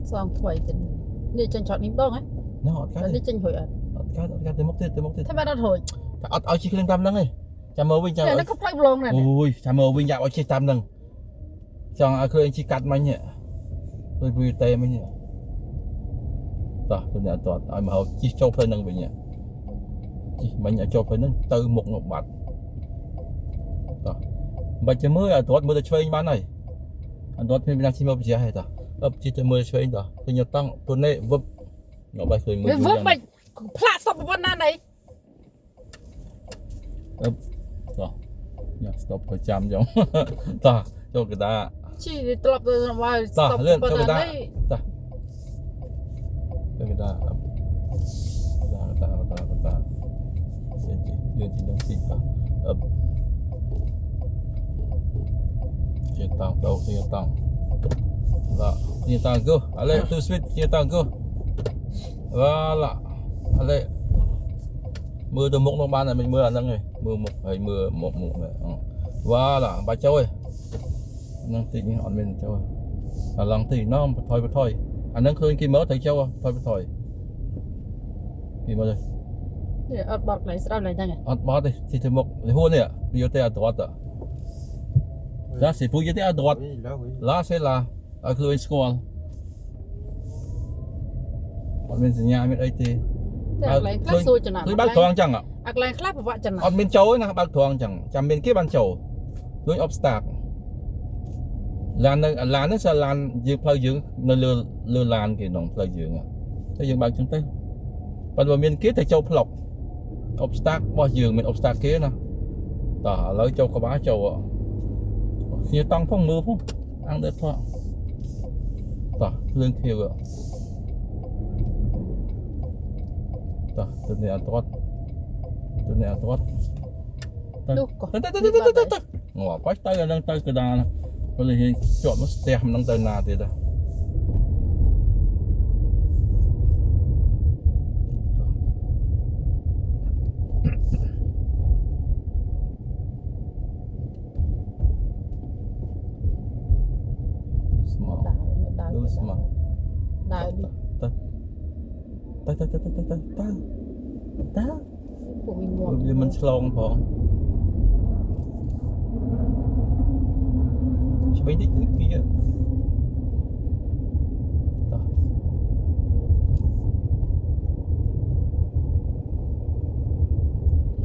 [SPEAKER 2] xong quay chân đi chân chọn im đông ấy
[SPEAKER 1] nó ọt cái
[SPEAKER 2] đi chân hồi à
[SPEAKER 1] cái tới mốc tiết
[SPEAKER 2] thế mà nó hồi
[SPEAKER 1] ọt chi lên tam nâng ấy chạm mơ vinh chạm
[SPEAKER 2] nó có play vlog này
[SPEAKER 1] ui chạm mơ vinh dạo ở chi tam nâng chọn ai khơi chi cắt mấy nhỉ tôi vui tê mấy nhỉ tôi nè tôi ai mà họ chi châu phơi nâng vậy nhỉ chi mấy nhỉ châu phơi nâng từ một bát bây giờ mới tôi mới được chơi bán này anh tôi mới đang chi mơ gì hay ta chỉ tôi mới chơi đó tôi nhớ tăng tôi nè vấp nó bay khơi mới
[SPEAKER 2] vấp mình plạ stop một con này
[SPEAKER 1] rồi nhá stop thời trăm giống ta cho người ta
[SPEAKER 2] chỉ tập rồi mà
[SPEAKER 1] ta lên cho người ta
[SPEAKER 2] này
[SPEAKER 1] ta cho người ta taยืนที่นั่งติดกันยืนตั้งโต๊ะยืนตั้งละยืนตั้งgoอะไรtu switchยืนตั้งgoละอะไรมือตัวมุกน้องบ้านnày mình mưa là nâng này mưa một hay mưa một này và là ba châu ơi nâng tịnh on mình châu là lần thì nó thôi anh nâng khơi kia mới thấy châu thôi kia mới đây
[SPEAKER 2] bọt này sao này nhá
[SPEAKER 1] bọt đi thì thứ một thì hôn này bây giờ tay đọt à ra sẽ bây giờ tay đọt lá sẽ là ở khơi school on mình nhà mình ấy thì
[SPEAKER 2] lại class xôi cho nào
[SPEAKER 1] tôi bác thoáng chẳng ạ
[SPEAKER 2] lại class vợ cho nào
[SPEAKER 1] on bên châu ấy nè bác thoáng chẳng chăm bên kia ban châu đối obstacle làn nó sẽ làn dương phơi dương nó lừa làn kì nòng phơi dương à thế dương bác chúng ta còn vào miền kia thì châu lộc obstacle bao dương mình obstacle kia nè tỏ lấy châu có bá châu ạ nhiều tăng phong mưa không ăn được thôi tỏ lương thiêu ạ tỏ từ này tốt ngỏ quách tay là nâng tay cái đà này có thể chọn một step nâng tay nào thì đây
[SPEAKER 2] đài đi
[SPEAKER 1] ta
[SPEAKER 2] của mình
[SPEAKER 1] vì mình slongផងស្បែកតិចkia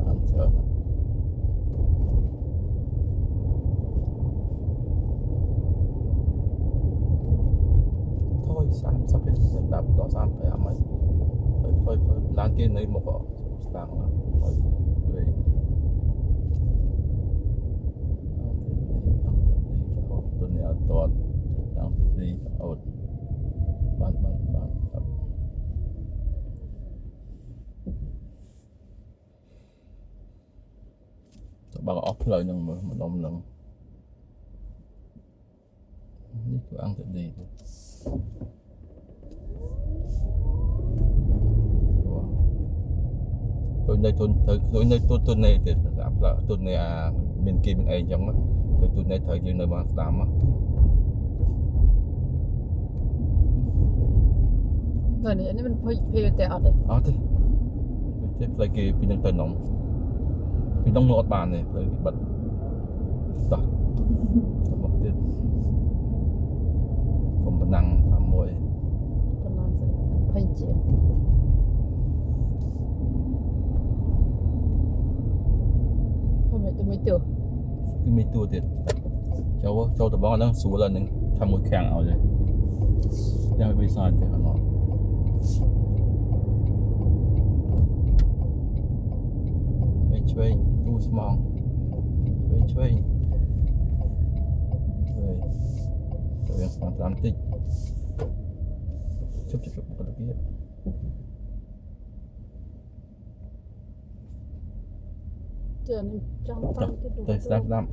[SPEAKER 1] làm chờ thôi sắp hết đạp đó sắp phải làm ấy thôi láng kia này một làng thôi vềตัวนี้ตัวyang di out ban bác off lời nâng mà đông nângนี่คือăn thật đi tôi này tôi này thì là tôi này bên kia bên ấy giống á tôi này thời gian nơi mà làm á
[SPEAKER 2] rồi này mình phải tè ở đây
[SPEAKER 1] thì tôi lại kia bên đang tận nóng bên đông nốt bàn này lại bật tắt một tiếng còn bên năng làm mồi
[SPEAKER 2] còn làm gì phải chịu hôm nay tôi mới tiêu
[SPEAKER 1] cái mấy tua tiền cháu tụi bọn nó số lần tham một kháng ảo rồi đang bị sai thì nó chơi tu smong chơi rồi làm tích chụp có được biết
[SPEAKER 2] giờ nên trong tay cái đồ
[SPEAKER 1] làm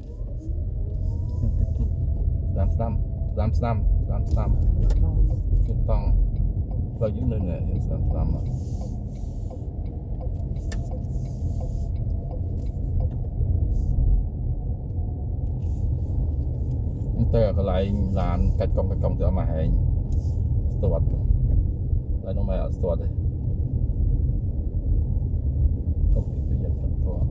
[SPEAKER 1] cái tông vào những nơi này thì làm mà tôi cái lại làm cách công từ mà hay tuột lại nó mày tuột đấy không biết bây giờ thật tuột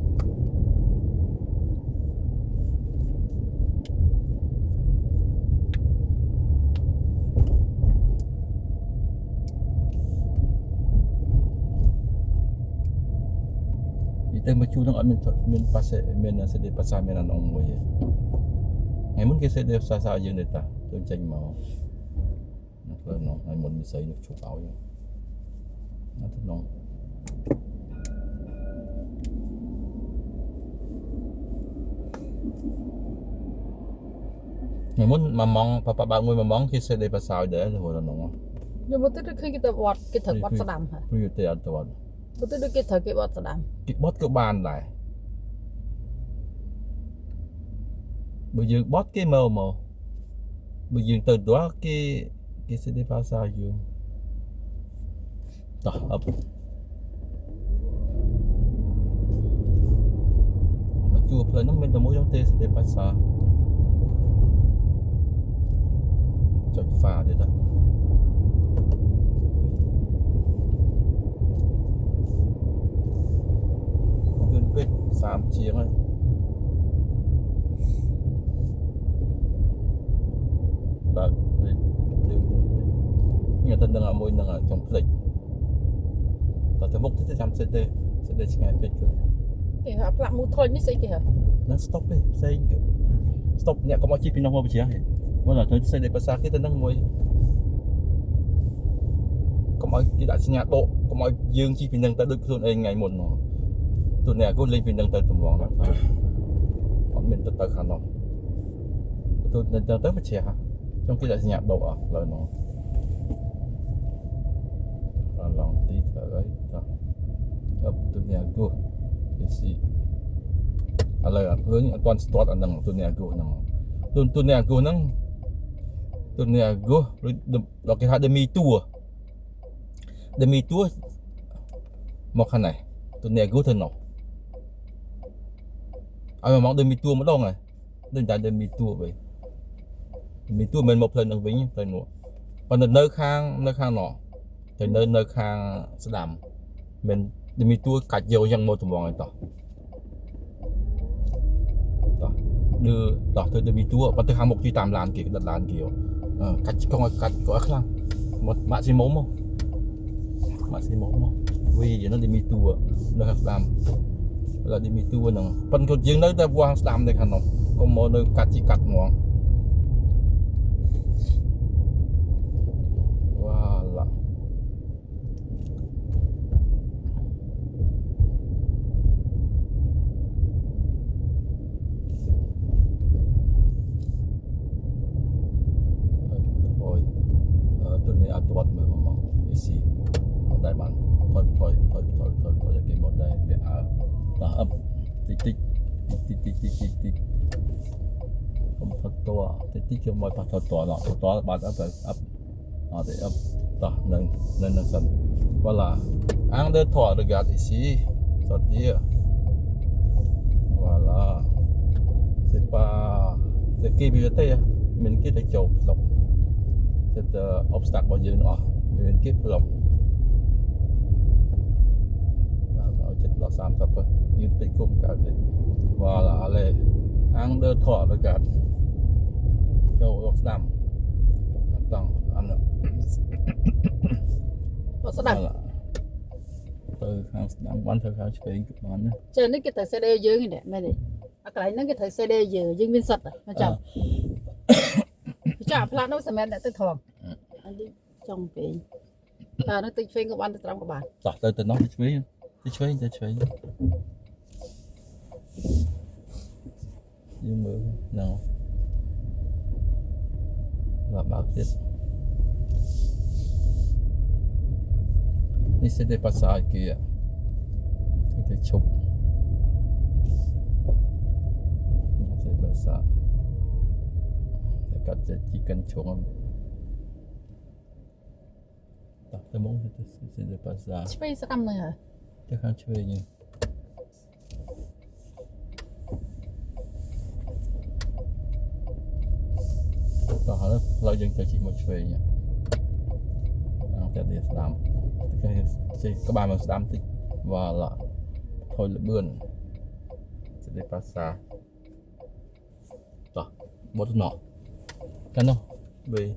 [SPEAKER 1] Kita macam nak min pasal min sedih pasal min anak umur je. Ngày muốn cái sedih pasal je ni ta, tu ceng mau. Nak kalau nak ngày muốn bisa ini cukup awal. Nak tu nak. Ngày muốn mà mong papa bạn ngồi mà mong cái sedih pasal dia tu hồi nak.
[SPEAKER 2] Nhưng mà tôi khi kita buat kita buat sedam hả?
[SPEAKER 1] Tôi tự ăn tuột.
[SPEAKER 2] Tôi kita buat sedam.
[SPEAKER 1] Cái bot cơ ban lại. Bây giờ bot cái màu màu. Bây giờ từ đó cái CD pasal you. Tah up. Mà chua plan nó mình tao muốn trong tê CD pasal. Chọn pha đi đó. Gần bên 3 chiếng rồi. Bạn người ta đang môi đang trong plek. Tao thấy mốc thế chăm CD ngay bên kia.
[SPEAKER 2] Thì họ làm một thôi như vậy kìa.
[SPEAKER 1] Nó stop đi, say stop nè có mọi chi phí nó mua bị chết. Mà là tôi CD pasal kita đang môi. Có mọi cái đại sinh nhạc bộ, có mọi dương chi phí nâng ta được luôn ngày một nó. Tụi này cũng lên phí nâng ta tụi mong lắm. Bọn mình tự khả năng. Tụi này tới mà trẻ hả? Trong khi đại sinh nhạc bộ à, lời nó. Lòng tí thở ấy ta ấp tụi nhà cô để xí à lời hướng toàn start anh đằng tụi nhà cô nằng tụi nhà cô nằng tụi nhà cô đó cái hạt demi tua một khăn này tụi nhà cô thân nào ai mà mong demi tua mất đâu này đơn giản demi tua vậy demi tua mình một lần đằng vĩnh lần nữa còn nơi khang nọ thì nơi khang sẽ làm mình đi tua cắt dầu dân một tụi bọn này đưa thôi đi tua và từ hàng một chi tạm làn kiểu đặt làn kiểu cắt không cắt có khăn một mạ xí mống không vì vậy nó đi tua nơi học làm là đi tua nè phần còn riêng đấy ta qua làm này hẳn không có một nơi cắt chỉ cắt mỏng voilà. Tôi này ăn tuột mà không gì ở Đài Loan thôi cái một đây để ta ấp tích không thật to tích cho mọi thật to nó to bạn ấp để ấp ta nên sân voilà ăn để thọ được gạt ici sortir voilà c'est pas c'est qui bibliothèque mình cái để chầu lọc c'est obstacle bao nhiêu nữa mình cái lọc vào chết lọc xăm tậpยืนเป็นกลุ่มกันvoilà allez ăn để thọ được gạt chầu lọc xăm tăng ăn nữa
[SPEAKER 2] Họ sẽ đặt
[SPEAKER 1] từ hàng đám quán thời khá chơi cực món nữa
[SPEAKER 2] trên cái thời CD dưới này mày đi cái này nó cái thời CD dưới dương viên sạch nó chậm chả plan nó sẽ mẹ đã tới thòng anh đi trong cái nó tinh phên của bạn từ trong của bạn
[SPEAKER 1] từ nó đi chơi nhưng mà nào là bảo tiết ini sedih pasal kia kita chụp sedih pasal dekat chicken chong tak temung itu sedih pasal
[SPEAKER 2] space năm này hả
[SPEAKER 1] chắc khá chơi như đó là dân chơi chỉ một chơi nhỉ chặt để đam cái các bạn mà đam tích và là thôi là bươn sẽ để passa đó bớt nọ cái nó vì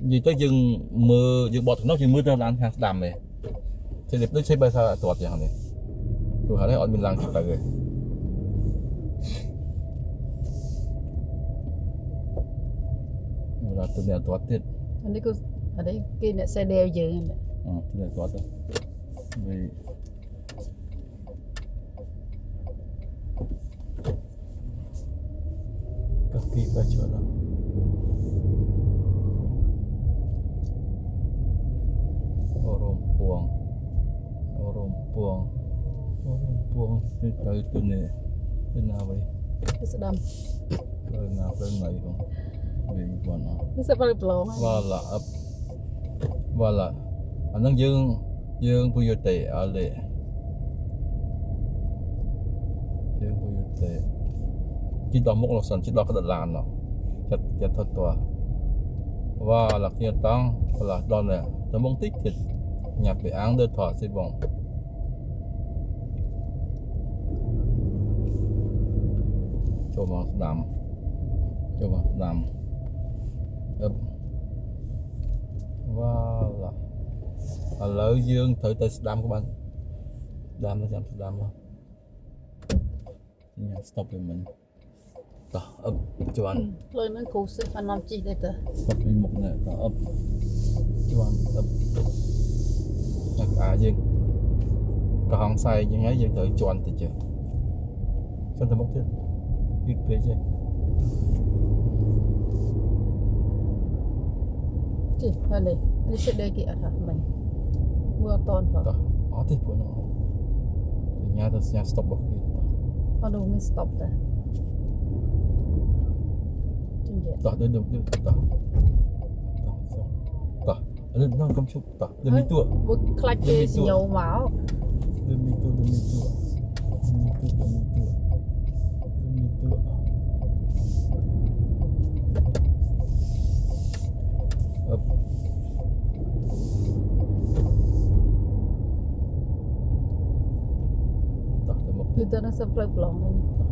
[SPEAKER 1] gì tới dừng mưa dừng bọt nó chỉ mưa ra lan hàng đam này thì đẹp tới xây bay xa tuộtอย่างนี้tôiหาได้ออนมินลังสุดเลยเวลาตัวเนี่ยตัวติด
[SPEAKER 2] anh đi cô ở đây kia nè xe đeo dữ nè
[SPEAKER 1] ตัวเนี่ยตัวติดvì các kỳ phải chữa đó orang puang ni tahu tu ni kenapa vậy
[SPEAKER 2] cái xe đâm
[SPEAKER 1] kenapa vậy không vì mana
[SPEAKER 2] cái xe phải plong
[SPEAKER 1] wala anh dương punya teh ale dương punya teh kita muk laksan kita ke dalam no chặt thật tua và là kia tăng là đòn này tấm bông tích thịt nhập bị áng đơn thọ xí bông cho vào đầm ấp và là lỡ dương thử tới đam của bạn đam nó chạm đam không stop với mình đó ấp cho anh
[SPEAKER 2] lên nó cú sẽ phải làm chi đây ta
[SPEAKER 1] stop với một này đó ấp cho anh ấp dương cả hàng sai nhưng ấy dương thử cho anh thì chưa cho anh bốc thiết ít về chứ
[SPEAKER 2] chị ở đây đi sẽ đây kìa hả mình mưa to hả
[SPEAKER 1] đó ó thì của nó nhà tôi nhà stop bốc kia
[SPEAKER 2] ở đâu mình stop ta chân vậy
[SPEAKER 1] đó được đó anh nó không chụp đó demi tua
[SPEAKER 2] bút clutch cái nhiều máu
[SPEAKER 1] demi tua up đó một
[SPEAKER 2] người ta nó sẽ plug plong lên